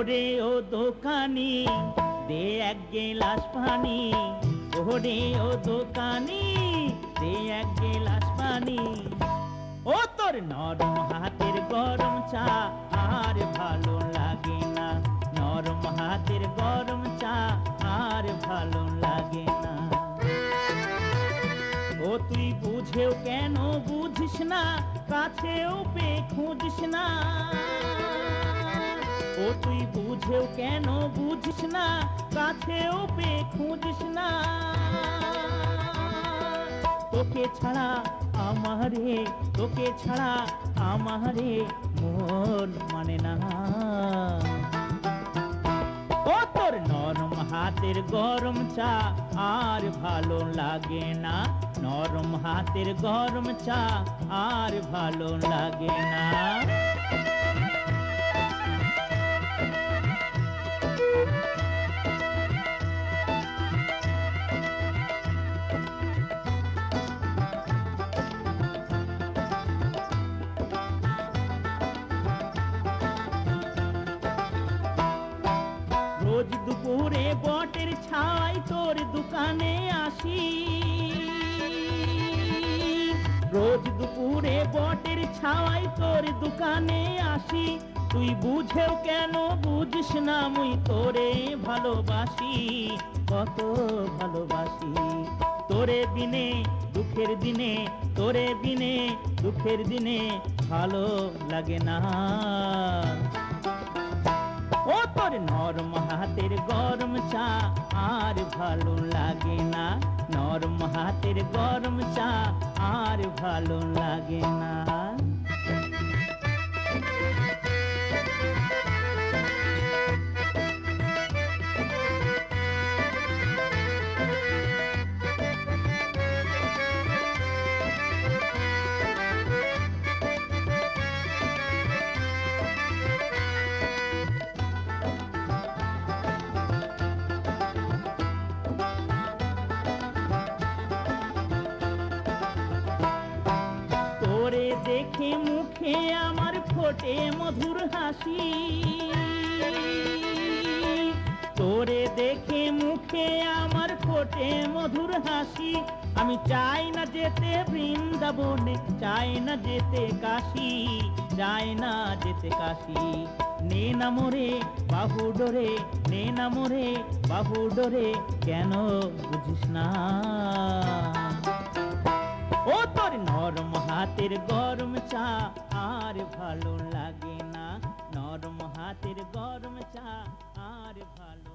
ওরে ও দোকানি দে এক গেলাস পানি, ওরে ও দোকানি দে এক গেলাস পানি। ও তোর নরম হাতের গরম চা আর ভালো লাগে না, নরম হাতের গরম চা আর ভালো লাগে না। ও তুই বুঝেও কেন বুঝিস না, কাছেও পেয়ে খুঁজিস না। ও তুই বুঝেও কেন বুঝিস না, কাছেও পেয়ে খুঁজিস না। তোকে ছাড়া আমারে, তোকে ছাড়া আমারে মন মানে না। ও তোর নরম হাতের গরম চা আর ভালো লাগে না, নরম হাতের গরম চা আর ভালো লাগে না। রোজ দুপুরে বটের ছাই তোর দোকানে আসি, রোজ দুপুরে বটের ছাই তোর দোকানে আসি। তুই বুঝেও কেন বুঝিস না, মুই তোরে ভালোবাসি, কত ভালোবাসি। তোরে বিনে দুঃখের দিনে, তোরে বিনে দুঃখের দিনে ভালো লাগে না। ও তোর নরম হাতের গরম চা আর ভালো লাগে না, নরম হাতের গরম চা আর ভালো লাগে না। তোরে দেখে মুখে আমার ফোটে মধুর হাসি, তোরে দেখে মুখে আমার ফোটে মধুর হাসি। আমি চাই না যেতে বৃন্দাবনে, চাই না যেতে কাশী, চাই না যেতে কাশী। নে না মোরে বাহু ডোরে, নে না মোরে বাহু ডোরে, কেন বুঝিস না। ও তোর নরম হাতের গরম চা আর ভালো লাগে না, নরম হাতের গরম চা আর ভালো